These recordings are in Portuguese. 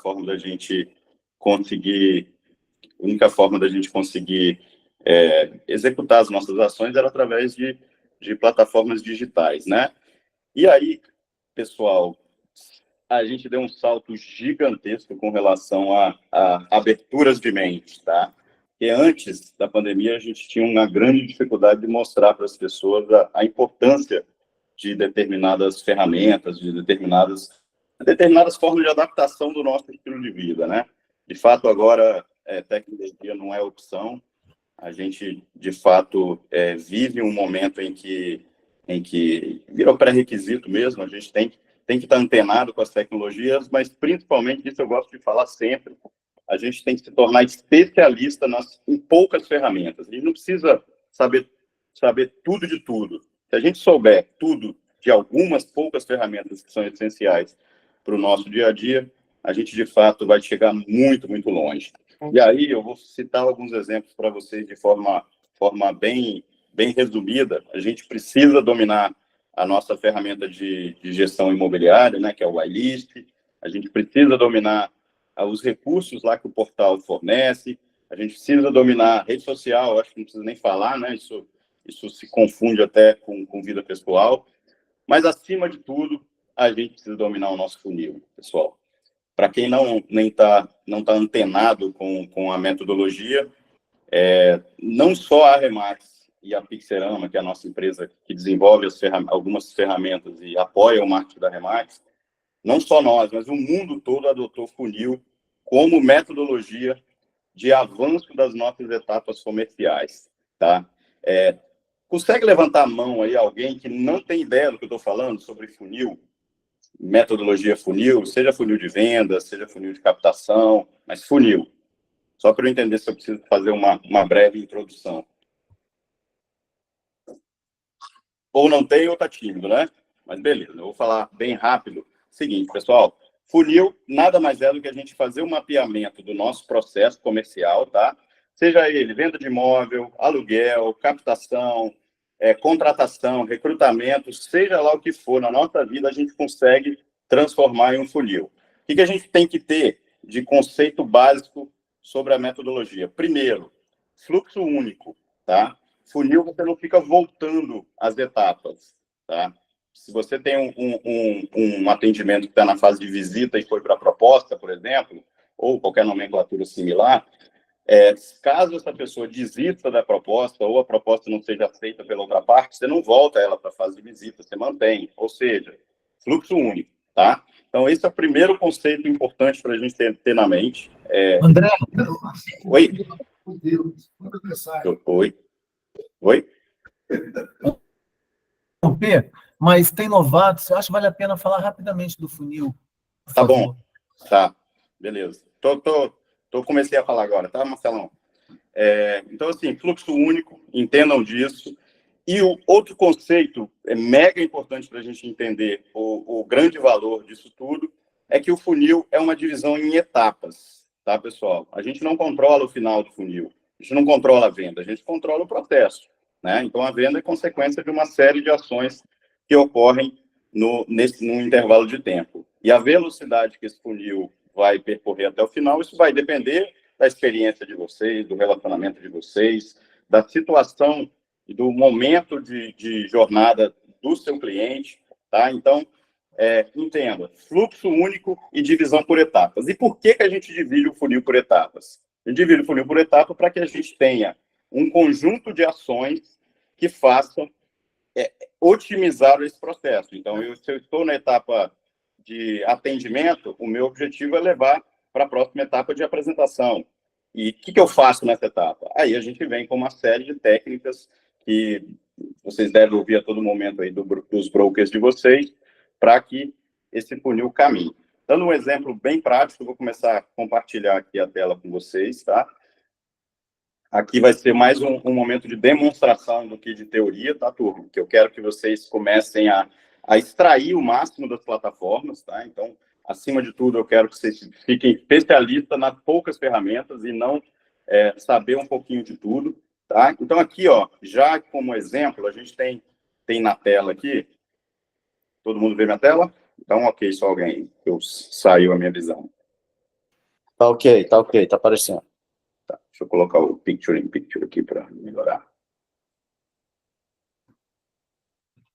forma da gente conseguir, executar as nossas ações era através de plataformas digitais, né? E aí, pessoal, a gente deu um salto gigantesco com relação a aberturas de mente, tá? Porque antes da pandemia, a gente tinha uma grande dificuldade de mostrar para as pessoas a importância de determinadas ferramentas, de determinadas formas de adaptação do nosso estilo de vida, né? De fato, agora, tecnologia não é opção. A gente, de fato, vive um momento em que virou pré-requisito mesmo, a gente tem que estar antenado com as tecnologias, mas, principalmente, isso eu gosto de falar sempre, a gente tem que se tornar especialista em poucas ferramentas. A gente não precisa saber tudo de tudo. Se a gente souber tudo de algumas poucas ferramentas que são essenciais para o nosso dia a dia, a gente, de fato, vai chegar muito, muito longe. E aí eu vou citar alguns exemplos para vocês de forma bem resumida. A gente precisa dominar a nossa ferramenta de gestão imobiliária, né, que é o Y-List. A gente precisa dominar os recursos lá que o portal fornece. A gente precisa dominar a rede social, acho que não precisa nem falar, né? Isso se confunde até com vida pessoal. Mas, acima de tudo, a gente precisa dominar o nosso funil, pessoal. Para quem não tá antenado com a metodologia, não só a Remax e a Pixelama, que é a nossa empresa que desenvolve algumas ferramentas e apoia o marketing da Remax, não só nós, mas o mundo todo adotou funil como metodologia de avanço das nossas etapas comerciais, tá? Consegue levantar a mão aí alguém que não tem ideia do que eu estou falando sobre funil? Metodologia funil, seja funil de venda, seja funil de captação, mas funil. Só para eu entender se eu preciso fazer uma breve introdução. Ou não tem, ou está tímido, né? Mas beleza, eu vou falar bem rápido. Seguinte, pessoal, funil nada mais é do que a gente fazer um mapeamento do nosso processo comercial, tá? Seja ele venda de imóvel, aluguel, captação, contratação, recrutamento, seja lá o que for, na nossa vida a gente consegue transformar em um funil. O que a gente tem que ter de conceito básico sobre a metodologia? Primeiro, fluxo único, tá? Funil, você não fica voltando as etapas, tá? Se você tem um atendimento que está na fase de visita e foi para a proposta, por exemplo, ou qualquer nomenclatura similar, caso essa pessoa desista da proposta ou a proposta não seja aceita pela outra parte, você não volta ela para a fase de visita, você mantém. Ou seja, fluxo único, tá? Então, esse é o primeiro conceito importante para a gente ter na mente. André? Oi? Oi? Mas tem novatos, eu acho que vale a pena falar rapidamente do funil. Tá bom. Tá, beleza. Comecei a falar agora, tá, Marcelão? Então, assim, fluxo único, entendam disso. E o outro conceito mega importante para a gente entender o grande valor disso tudo é que o funil é uma divisão em etapas, tá, pessoal? A gente não controla o final do funil, a gente não controla a venda, a gente controla o processo, né? Então, a venda é consequência de uma série de ações que ocorrem num intervalo de tempo. E a velocidade que esse funil vai percorrer até o final, isso vai depender da experiência de vocês, do relacionamento de vocês, da situação e do momento de jornada do seu cliente, tá? Então, entenda, fluxo único e divisão por etapas. E por que a gente divide o funil por etapas? A gente divide o funil por etapa para que a gente tenha um conjunto de ações que façam otimizar esse processo. Então, se eu estou na etapa de atendimento, o meu objetivo é levar para a próxima etapa de apresentação. E o que eu faço nessa etapa? Aí a gente vem com uma série de técnicas que vocês devem ouvir a todo momento aí dos brokers de vocês, para que esse funil caminhe. Dando um exemplo bem prático, eu vou começar a compartilhar aqui a tela com vocês, tá? Aqui vai ser mais um momento de demonstração do que de teoria, tá, turma? Que eu quero que vocês comecem a extrair o máximo das plataformas, tá? Então, acima de tudo, eu quero que vocês fiquem especialistas nas poucas ferramentas e não saber um pouquinho de tudo, tá? Então, aqui, ó, já como exemplo, a gente tem na tela aqui. Todo mundo vê minha tela? Então, ok, só alguém, saiu a minha visão. Tá ok, tá aparecendo. Tá, deixa eu colocar o Picture in Picture aqui para melhorar.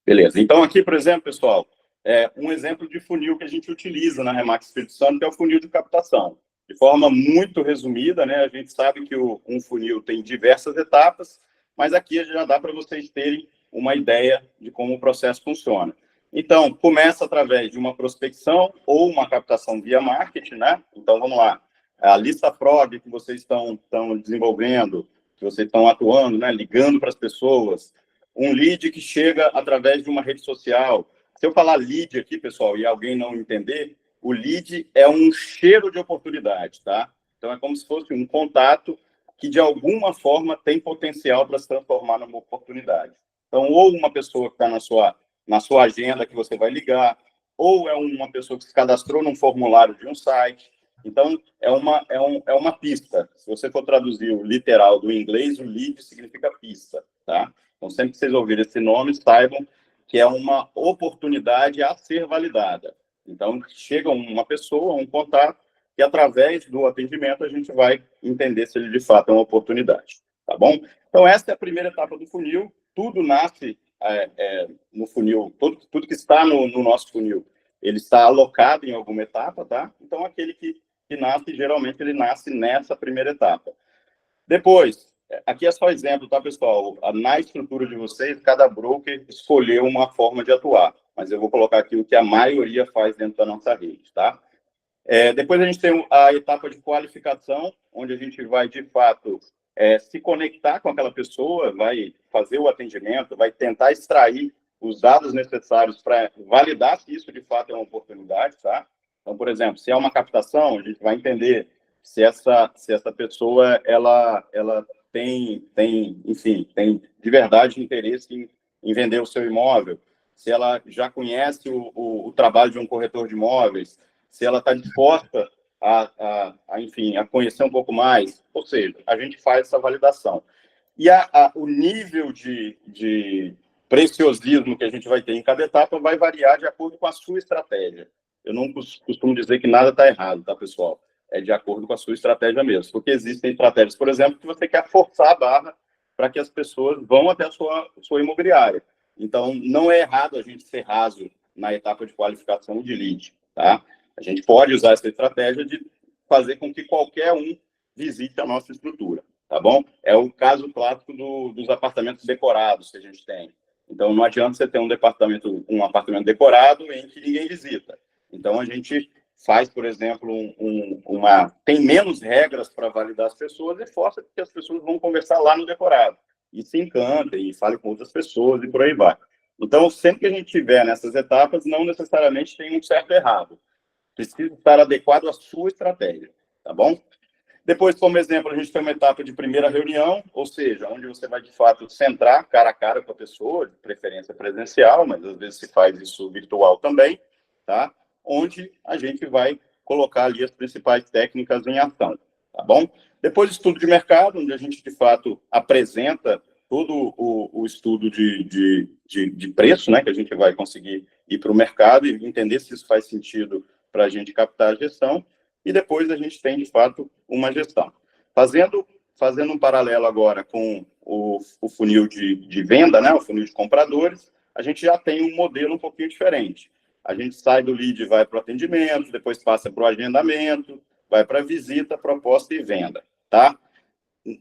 Beleza. Então, aqui, por exemplo, pessoal, um exemplo de funil que a gente utiliza na Remax Espírito Santo, que é o funil de captação. De forma muito resumida, né, a gente sabe que um funil tem diversas etapas, mas aqui já dá para vocês terem uma ideia de como o processo funciona. Então, começa através de uma prospecção ou uma captação via marketing, né? Então, vamos lá. A lista prog que vocês estão desenvolvendo, que vocês estão atuando, né, ligando para as pessoas, um lead que chega através de uma rede social. Se eu falar lead aqui, pessoal, e alguém não entender, o lead é um cheiro de oportunidade, tá? Então, é como se fosse um contato que, de alguma forma, tem potencial para se transformar numa oportunidade. Então, ou uma pessoa que está na sua agenda que você vai ligar, ou é uma pessoa que se cadastrou num formulário de um site. Então, é uma pista. Se você for traduzir o literal do inglês, o lead significa pista, tá? Então, sempre que vocês ouvirem esse nome, saibam que é uma oportunidade a ser validada. Então, chega uma pessoa, um contato, que através do atendimento a gente vai entender se ele de fato é uma oportunidade, tá bom? Então, essa é a primeira etapa do funil. Tudo nasce no funil, tudo que está no nosso funil, ele está alocado em alguma etapa, tá? Então, aquele que nasce, geralmente, ele nasce nessa primeira etapa. Depois, aqui é só exemplo, tá, pessoal? Na estrutura de vocês, cada broker escolheu uma forma de atuar, mas eu vou colocar aqui o que a maioria faz dentro da nossa rede, tá? Depois a gente tem a etapa de qualificação, onde a gente vai, de fato, se conectar com aquela pessoa, vai fazer o atendimento, vai tentar extrair os dados necessários para validar se isso, de fato, é uma oportunidade, tá? Então, por exemplo, se é uma captação, a gente vai entender se essa pessoa ela tem de verdade interesse em vender o seu imóvel, se ela já conhece o trabalho de um corretor de imóveis, se ela está disposta enfim, a conhecer um pouco mais. Ou seja, a gente faz essa validação. E o nível de preciosismo que a gente vai ter em cada etapa vai variar de acordo com a sua estratégia. Eu não costumo dizer que nada está errado, tá, pessoal? É de acordo com a sua estratégia mesmo. Porque existem estratégias, por exemplo, que você quer forçar a barra para que as pessoas vão até a sua imobiliária. Então, não é errado a gente ser raso na etapa de qualificação de lead, tá? A gente pode usar essa estratégia de fazer com que qualquer um visite a nossa estrutura, tá bom? É o caso clássico dos apartamentos decorados que a gente tem. Então, não adianta você ter um apartamento decorado em que ninguém visita. Então, a gente faz, por exemplo, tem menos regras para validar as pessoas e força que as pessoas vão conversar lá no decorado. E se encantem, e falem com outras pessoas, e por aí vai. Então, sempre que a gente tiver nessas etapas, não necessariamente tem um certo e errado. Precisa estar adequado à sua estratégia, tá bom? Depois, como exemplo, a gente tem uma etapa de primeira reunião, ou seja, onde você vai, de fato, centrar cara a cara com a pessoa, de preferência presencial, mas às vezes se faz isso virtual também, tá? Onde a gente vai colocar ali as principais técnicas em ação, tá bom? Depois, estudo de mercado, onde a gente, de fato, apresenta todo o estudo de preço, né, que a gente vai conseguir ir para o mercado e entender se isso faz sentido para a gente captar a gestão. E depois a gente tem, de fato, uma gestão. Fazendo um paralelo agora com o funil de venda, né, o funil de compradores, a gente já tem um modelo um pouquinho diferente. A gente sai do lead e vai para o atendimento, depois passa para o agendamento, vai para a visita, proposta e venda, tá?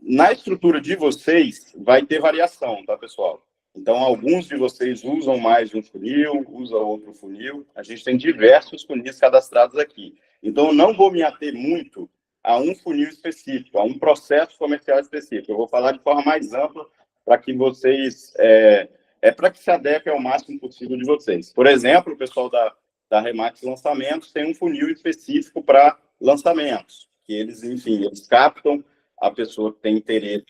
Na estrutura de vocês, vai ter variação, tá, pessoal? Então, alguns de vocês usam mais um funil, usam outro funil. A gente tem diversos funis cadastrados aqui. Então, eu não vou me ater muito a um funil específico, a um processo comercial específico. Eu vou falar de forma mais ampla para que vocês... para que se adeque ao máximo possível de vocês. Por exemplo, o pessoal da Remax Lançamentos tem um funil específico para lançamentos, que eles, enfim, eles captam a pessoa que tem interesse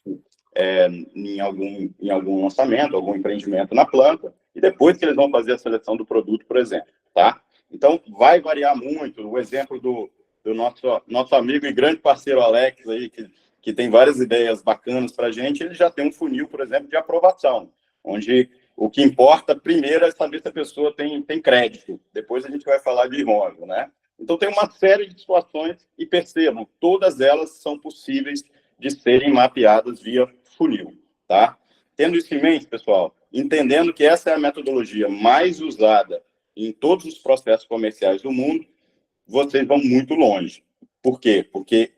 em algum lançamento, algum empreendimento na planta, e depois que eles vão fazer a seleção do produto, por exemplo, tá? Então, vai variar muito. O exemplo do nosso amigo e grande parceiro Alex, aí, que tem várias ideias bacanas para a gente, ele já tem um funil, por exemplo, de aprovação, onde o que importa primeiro é saber se a pessoa tem crédito. Depois a gente vai falar de imóvel, né? Então, tem uma série de situações e percebam, todas elas são possíveis de serem mapeadas via funil, tá? Tendo isso em mente, pessoal, entendendo que essa é a metodologia mais usada em todos os processos comerciais do mundo, vocês vão muito longe. Por quê? Porque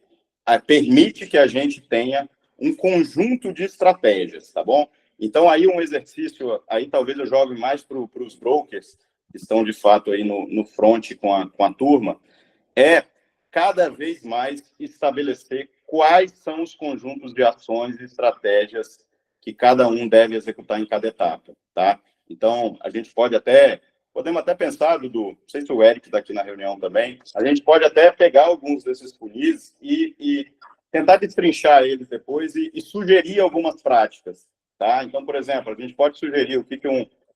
permite que a gente tenha um conjunto de estratégias, tá bom? Então, aí um exercício, aí talvez eu jogue mais para os brokers, que estão, de fato, aí no front com a turma, é cada vez mais estabelecer quais são os conjuntos de ações e estratégias que cada um deve executar em cada etapa, tá? Então, a gente podemos até pensar, Dudu, não sei se o Eric está aqui na reunião também, a gente pode até pegar alguns desses funis e tentar destrinchar eles depois e sugerir algumas práticas, tá? Então, por exemplo, a gente pode sugerir o que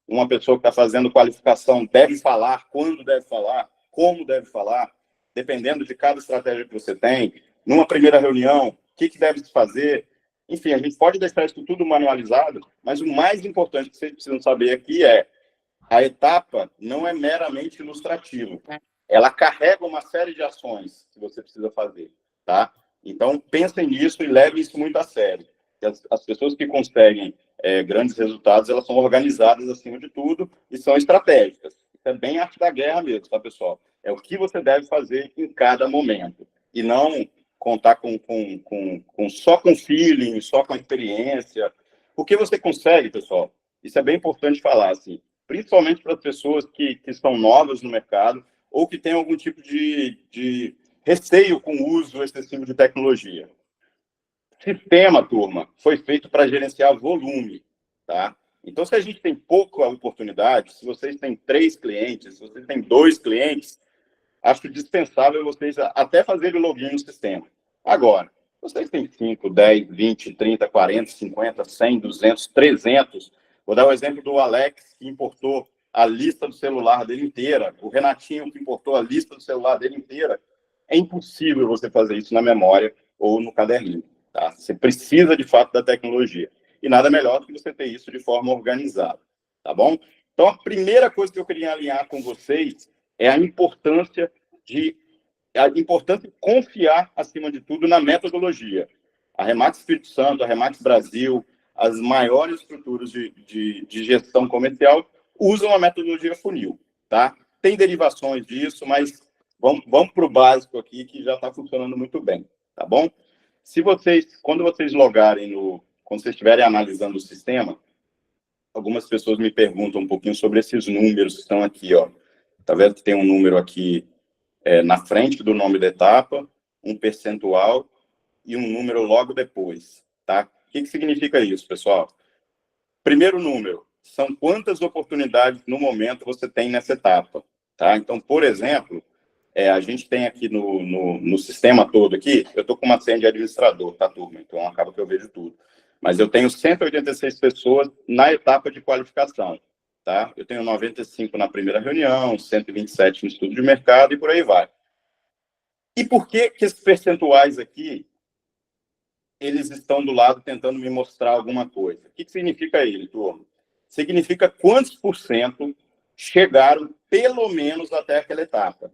uma pessoa que está fazendo qualificação deve falar, quando deve falar, como deve falar, dependendo de cada estratégia que você tem. Numa primeira reunião, o que deve se fazer? Enfim, a gente pode deixar isso tudo manualizado, mas o mais importante que vocês precisam saber aqui é a etapa não é meramente ilustrativa. Ela carrega uma série de ações que você precisa fazer, tá? Então, pensem nisso e levem isso muito a sério. As pessoas que conseguem grandes resultados, elas são organizadas acima de tudo e são estratégicas. Isso é bem arte da guerra mesmo, tá, pessoal? É o que você deve fazer em cada momento. E não contar só com feeling, só com experiência. Porque você consegue, pessoal, isso é bem importante falar, assim, principalmente para as pessoas que estão novas no mercado ou que têm algum tipo de receio com o uso excessivo de tecnologia. Sistema, turma, foi feito para gerenciar volume, tá? Então, se a gente tem pouca oportunidade, se vocês têm 3 clientes, se vocês têm 2 clientes, acho dispensável vocês até fazerem login no sistema. Agora, vocês têm 5, 10, 20, 30, 40, 50, 100, 200, 300. Vou dar o exemplo do Alex, que importou a lista do celular dele inteira, o Renatinho, que importou a lista do celular dele inteira. É impossível você fazer isso na memória ou no caderninho, tá? Você precisa, de fato, da tecnologia. E nada melhor do que você ter isso de forma organizada, tá bom? Então, a primeira coisa que eu queria alinhar com vocês é a importância de confiar, acima de tudo, na metodologia. A Remax Espírito Santo, a Remax Brasil, as maiores estruturas de gestão comercial usam a metodologia funil, tá? Tem derivações disso, mas vamos para o básico aqui, que já está funcionando muito bem, tá bom? Quando vocês logarem quando vocês estiverem analisando o sistema, algumas pessoas me perguntam um pouquinho sobre esses números que estão aqui, ó. Tá vendo que tem um número aqui na frente do nome da etapa, um percentual e um número logo depois, tá? O que significa isso, pessoal? Primeiro número, são quantas oportunidades no momento você tem nessa etapa, tá? Então, por exemplo, a gente tem aqui no sistema todo aqui, eu estou com uma senha de administrador, tá, turma? Então, acaba que eu vejo tudo. Mas eu tenho 186 pessoas na etapa de qualificação. Tá? Eu tenho 95 na primeira reunião, 127 no estudo de mercado e por aí vai. E por que esses percentuais aqui, eles estão do lado tentando me mostrar alguma coisa? O que significa ele, turma? Significa quantos por cento chegaram pelo menos até aquela etapa.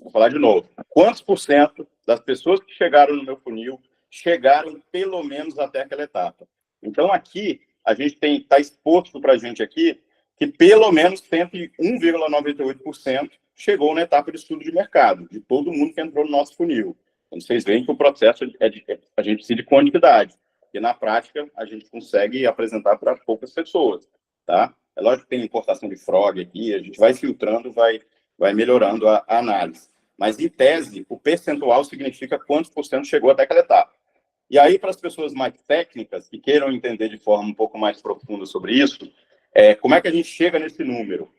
Vou falar de novo. Quantos por cento das pessoas que chegaram no meu funil chegaram pelo menos até aquela etapa? Então, aqui, a gente está exposto para a gente aqui que pelo menos 101,98% chegou na etapa de estudo de mercado, de todo mundo que entrou no nosso funil. Então, vocês veem que o processo a gente precisa de quantidade, porque na prática a gente consegue apresentar para poucas pessoas, tá? É lógico que tem importação de frog aqui, a gente vai filtrando, vai melhorando a análise. Mas, em tese, o percentual significa quantos por cento chegou até aquela etapa. E aí, para as pessoas mais técnicas, que queiram entender de forma um pouco mais profunda sobre isso, como é que a gente chega nesse número?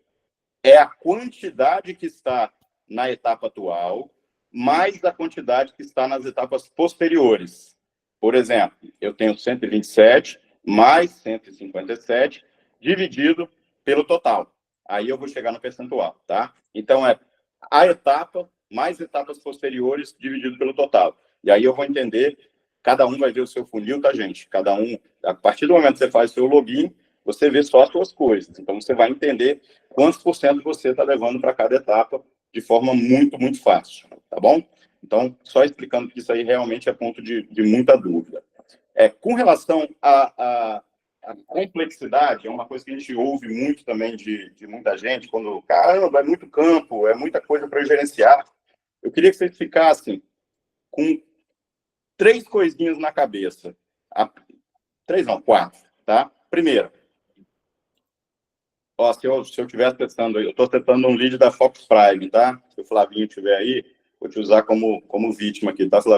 É a quantidade que está na etapa atual, mais a quantidade que está nas etapas posteriores. Por exemplo, eu tenho 127 mais 157 dividido pelo total. Aí eu vou chegar no percentual, tá? Então, a etapa mais etapas posteriores dividido pelo total. E aí eu vou entender, cada um vai ver o seu funil, tá, gente? Cada um, a partir do momento que você faz o seu login, você vê só as suas coisas. Então, você vai entender quantos por cento você está levando para cada etapa de forma muito, muito fácil, tá bom? Então, só explicando que isso aí realmente é ponto de muita dúvida. Com relação à complexidade, é uma coisa que a gente ouve muito também de muita gente, quando, caramba, é muito campo, é muita coisa para gerenciar. Eu queria que vocês ficassem com 3 coisinhas na cabeça. 3 não, 4, tá? Primeiro, ó, se eu estiver testando aí, eu estou testando um lead da Fox Prime, tá? Se o Flavinho estiver aí, vou te usar como vítima aqui, tá, Flavinho?